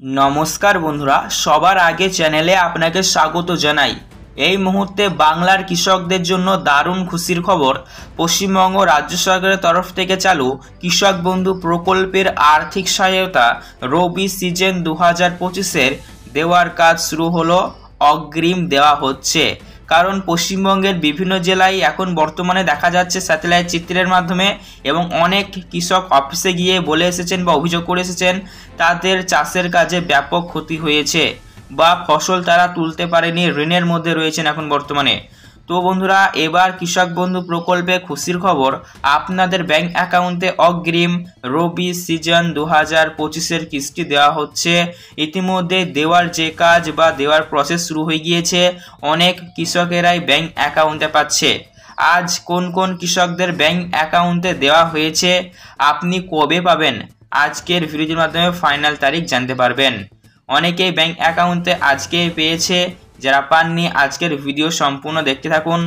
নমস্কার বন্ধুরা, সবার আগে চ্যানেলে আপনাকে স্বাগত জানাই। এই মুহূর্তে বাংলার কৃষকদের জন্য দারুণ খুশির খবর। পশ্চিমবঙ্গ রাজ্য সরকারের তরফ থেকে চালু কৃষক বন্ধু প্রকল্পের আর্থিক সহায়তা রবি সিজন 2025-এর দেওয়ার কাজ শুরু হলো। অগ্রিম দেওয়া হচ্ছে, কারণ পশ্চিমবঙ্গের বিভিন্ন জেলায় এখন বর্তমানে দেখা যাচ্ছে স্যাটেলাইট চিত্রের মাধ্যমে, এবং অনেক কৃষক অফিসে গিয়ে বলে এসেছেন বা অভিযোগ করে এসেছেন তাদের চাষের কাজে ব্যাপক ক্ষতি হয়েছে বা ফসল তারা তুলতে পারেনি, ঋণের মধ্যে রয়েছেন এখন বর্তমানে। তো বন্ধুরা, এবার কৃষক বন্ধু প্রকল্পে খুশির খবর, আপনাদের ব্যাংক অ্যাকাউন্টে অগ্রিম রবি সিজন 2025-এর কিস্তি দেওয়া হচ্ছে। ইতিমধ্যে দেওয়ার যে কাজ বা দেওয়ার প্রসেস শুরু হয়ে গিয়েছে, অনেক কৃষকেরাই ব্যাংক অ্যাকাউন্টে পাচ্ছে। আজ কোন কোন কৃষকদের ব্যাংক অ্যাকাউন্টে দেওয়া হয়েছে, আপনি কবে পাবেন, আজকের ভিডিওর মাধ্যমে ফাইনাল তারিখ জানতে পারবেন। অনেকেই ব্যাংক অ্যাকাউন্টে আজকে পেয়েছে, যারা পাননি আজকের ভিডিও সম্পূর্ণ দেখতে থাকুন।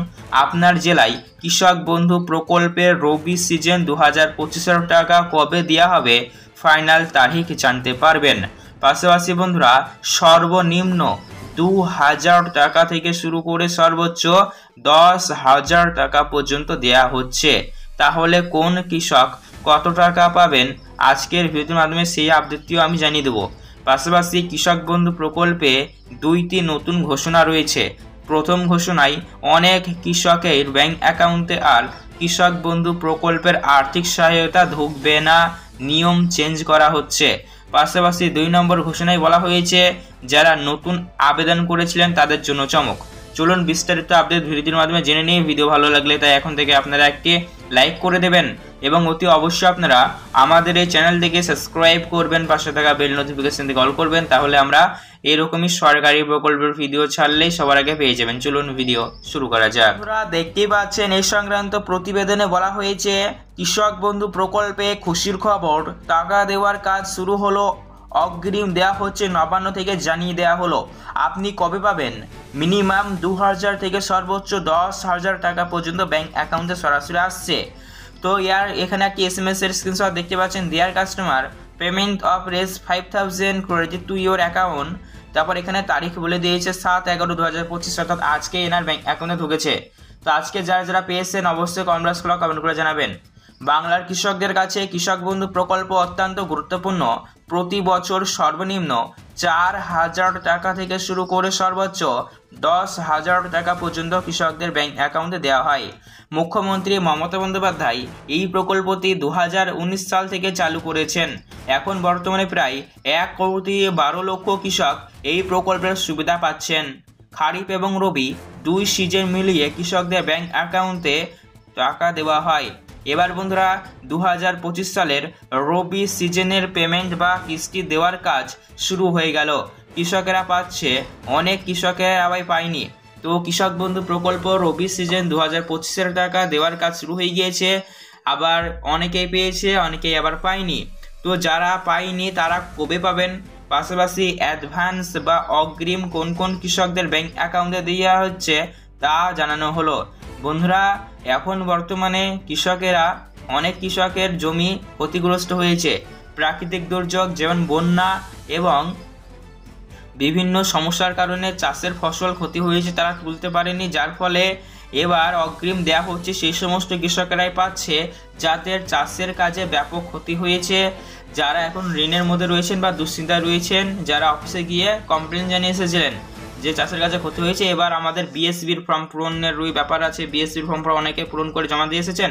আপনার জেলায় কৃষক বন্ধু প্রকল্পের রবি সিজন 2025-এর টাকা কবে দেওয়া হবে, ফাইনাল তারিখ জানতে পারবেন। পাশাপাশি বন্ধুরা, সর্বনিম্ন 2000 টাকা থেকে শুরু করে সর্বোচ্চ 10,000 টাকা পর্যন্ত দেয়া হচ্ছে। তাহলে কোন কৃষক কত টাকা পাবেন, আজকের ভিডিওর মাধ্যমে সেই আপডেটটিও আমি জানিয়ে দেবো। পাশাপাশি কৃষক বন্ধু প্রকল্পে দুইটি নতুন ঘোষণা রয়েছে। প্রথম ঘোষণায় অনেক কৃষকের ব্যাংক অ্যাকাউন্টে আর কৃষক বন্ধু প্রকল্পের আর্থিক সহায়তা ঢুকবে না, নিয়ম চেঞ্জ করা হচ্ছে। পাশাপাশি 2 নম্বর ঘোষণায় বলা হয়েছে যারা নতুন আবেদন করেছিলেন তাদের জন্য চমক। চলুন বিস্তারিত আপডেট ভিডিওর মাধ্যমে জেনে নিই। ভিডিও ভালো লাগলে তাই এখন থেকে আপনারা একটি লাইক করে দেবেন এবং অতি অবশ্যই আপনারা আমাদের এই চ্যানেলটিকে সাবস্ক্রাইব করবেন, পাশে থাকা বেল নোটিফিকেশন দিয়ে অল করবেন, তাহলে আমরা এরকমই সরকারি প্রকল্পের ভিডিও ছাড়লেই সবার আগে পেয়ে যাবেন। চলুন ভিডিও শুরু করা যাক। আপনারা দেখতেই পাচ্ছেন এই সংক্রান্ত প্রতিবেদনে বলা হয়েছে কৃষক বন্ধু প্রকল্পে খুশির খবর, টাকা দেওয়ার কাজ শুরু হলো। অগ্রিম দেওয়া হচ্ছে, নবান্ন থেকে জানিয়ে দেওয়া হলো। আপনি কবে পাবেন? মিনিমাম 2000 থেকে সর্বোচ্চ 10,000 টাকা পর্যন্ত ব্যাংক অ্যাকাউন্টে সরাসরি আসছে। তো এখানে একটি SMS এর স্ক্রিনশট দেখতে পাচ্ছেন। Dear customer payment of Rs 5000 credit to your account. তারপর এখানে তারিখ বলে দিয়েছে 7/11/2025, অর্থাৎ আজকে এনার ব্যাংক অ্যাকাউন্টে ঢুকেছে। তো আজকে যারা যারা পেয়েছেন অবশ্যই কনগ্রেস কমেন্ট করে জানাবেন। বাংলার কৃষকদের কাছে কৃষক বন্ধু প্রকল্প অত্যন্ত গুরুত্বপূর্ণ। প্রতি বছর সর্বনিম্ন 4,000 টাকা থেকে শুরু করে সর্বোচ্চ 10,000 টাকা পর্যন্ত কৃষকদের ব্যাংক অ্যাকাউন্টে দেওয়া হয়। মুখ্যমন্ত্রী মমতা বন্দ্যোপাধ্যায় এই প্রকল্পটি 2019 সাল থেকে চালু করেছেন। এখন বর্তমানে প্রায় 1,12,00,000 কৃষক এই প্রকল্পের সুবিধা পাচ্ছেন। খারিফ এবং রবি 2 সিজন মিলিয়ে কৃষকদের ব্যাংক অ্যাকাউন্টে টাকা দেওয়া হয়। এবার বন্ধুরা, 2025 সালের রবি সিজনের পেমেন্ট বা কিস্তি দেওয়ার কাজ শুরু হয়ে গেল। কৃষকেরা পাচ্ছে, অনেক কৃষকেরা আবার পায়নি। তো কৃষক বন্ধু প্রকল্প রবি সিজন 2025-এর টাকা দেওয়ার কাজ শুরু হয়ে গিয়েছে। আবার অনেকেই পেয়েছে, অনেকেই আবার পায়নি। তো যারা পায়নি তারা কবে পাবেন, পাশাপাশি অ্যাডভান্স বা অগ্রিম কোন কোন কৃষকদের ব্যাংক অ্যাকাউন্টে দেওয়া হচ্ছে তা জানানো হলো। বন্ধুরা, এখন বর্তমানে অনেক কৃষকের জমি ক্ষতিগ্রস্ত হয়েছে। প্রাকৃতিক দুর্যোগ যেমন বন্যা এবং বিভিন্ন সমস্যার কারণে চাষের ফসল ক্ষতি হয়েছে, তারা তুলতে পারেনি, যার ফলে এবার অগ্রিম দেওয়া হচ্ছে সেই সমস্ত কৃষকেরাই পাচ্ছে যাদের চাষের কাজে ব্যাপক ক্ষতি হয়েছে, যারা এখন ঋণের মধ্যে রয়েছেন বা দুশ্চিন্তায় রয়েছেন, যারা অফিসে গিয়ে কমপ্লেন জানিয়ে এসেছিলেন যে চাষের কাজে ক্ষতি হয়েছে। এবার আমাদের বিএসবির ফর্ম পূরণের ব্যাপার আছে, বিএসবির ফর্ম অনেকে পূরণ করে জমা দিয়ে এসেছেন,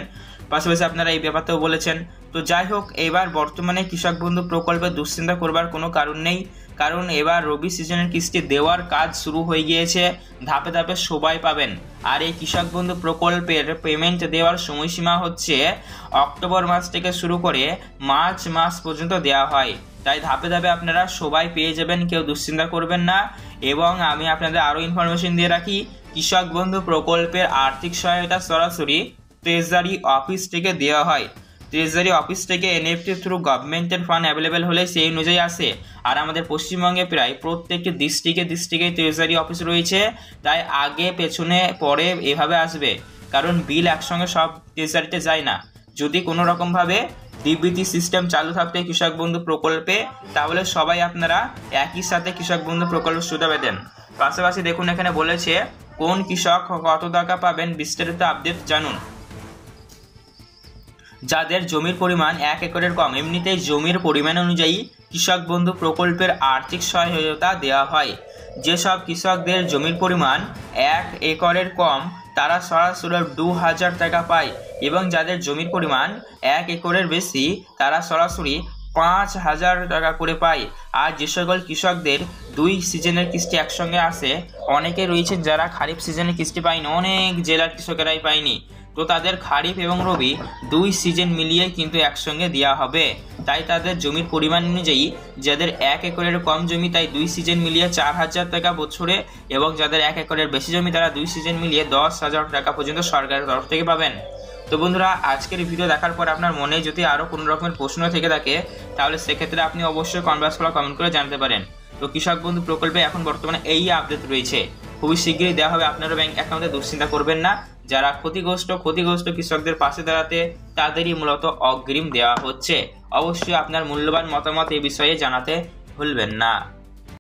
পাশাপাশি আপনারা এই ব্যাপারটাও বলেছেন। তো যাই হোক, এবার বর্তমানে কৃষক বন্ধু প্রকল্পে দুশ্চিন্তা করবার কোনো কারণ নেই, কারণ এবার রবি সিজনের কিস্তি দেওয়ার কাজ শুরু হয়ে গিয়েছে। ধাপে ধাপে সবাই পাবেন। আর এই কৃষক বন্ধু প্রকল্পের পেমেন্ট দেওয়ার সময়সীমা হচ্ছে অক্টোবর মাস থেকে শুরু করে মার্চ মাস পর্যন্ত দেওয়া হয়। তাই ধাপে ধাপে আপনারা সবাই পেয়ে যাবেন, কেউ দুশ্চিন্তা করবেন না। এবং আমি আপনাদের আরও ইনফরমেশন দিয়ে রাখি, কৃষক বন্ধু প্রকল্পের আর্থিক সহায়তা সরাসরি ট্রেজারি অফিস থেকে দেওয়া হয়। ট্রেজারি অফিস থেকে এনএফটি থ্রু গভর্নমেন্টের ফান্ড অ্যাভেলেবেল হলে সেই অনুযায়ী আসে। আর আমাদের পশ্চিমবঙ্গে প্রায় প্রত্যেকটি ডিস্ট্রিক্টে ট্রেজারি অফিস রয়েছে, তাই আগে পেছনে পরে এভাবে আসবে, কারণ বিল একসঙ্গে সব ট্রেজারিতে যায় না। যদি কোনো রকমভাবে ডিবিটি সিস্টেম চালু থাকতে কৃষক বন্ধু প্রকল্পে, তাহলে সবাই আপনারা একই সাথে কৃষক বন্ধু প্রকল্প সুবিধা পেতেন। পাশাপাশি দেখুন এখানে বলেছে কোন কৃষক কত টাকা পাবেন, বিস্তারিত আপডেট জানুন। যাদের জমির পরিমাণ 1 একরের কম, এমনিতেই জমির পরিমাণ অনুযায়ী কৃষক বন্ধু প্রকল্পের আর্থিক সহায়তা দেওয়া হয়। যেসব কৃষকদের জমির পরিমাণ 1 একরের কম তারা সরাসরি 2000 টাকা পায়, এবং যাদের জমির পরিমাণ 1 একরের বেশি তারা সরাসরি 5000 টাকা করে পায়। আর যে সকল কৃষকদের 2 সিজনের কিস্তি একসঙ্গে আসে, অনেকে রয়েছেন যারা খারিফ সিজনের কিস্তি পায়নি, অনেক জেলার কৃষকেরাই পায়নি, তো তাদের খারিফ এবং রবি 2 সিজন মিলিয়ে কিন্তু একসঙ্গে দেওয়া হবে। তাই তাদের জমির পরিমাণ অনুযায়ী যাদের 1 একরের কম জমি তাই 2 সিজন মিলিয়ে 4000 টাকা বছরে, এবং যাদের 1 একরের বেশি জমি তারা 2 সিজন মিলিয়ে 10,000 টাকা পর্যন্ত সরকারের তরফ থেকে পাবেন। তো বন্ধুরা, আজকের ভিডিও দেখার পর আপনার মনে যদি আরও কোনো রকমের প্রশ্ন থেকে থাকে তাহলে সেক্ষেত্রে আপনি অবশ্যই কমেন্ট করে জানতে পারেন। তো কৃষক বন্ধু প্রকল্পে এখন বর্তমানে এই আপডেট রয়েছে, খুবই শীঘ্রই দেওয়া হবে আপনারও ব্যাংক অ্যাকাউন্টে, দুশ্চিন্তা করবেন না। যারা ক্ষতিগ্রস্ত কৃষকদের পাশে দাঁড়াতে তাদেরই মূলত অগ্রিম দেওয়া হচ্ছে। অবশ্যই আপনার মূল্যবান মতামত এই বিষয়ে জানাতে ভুলবেন না।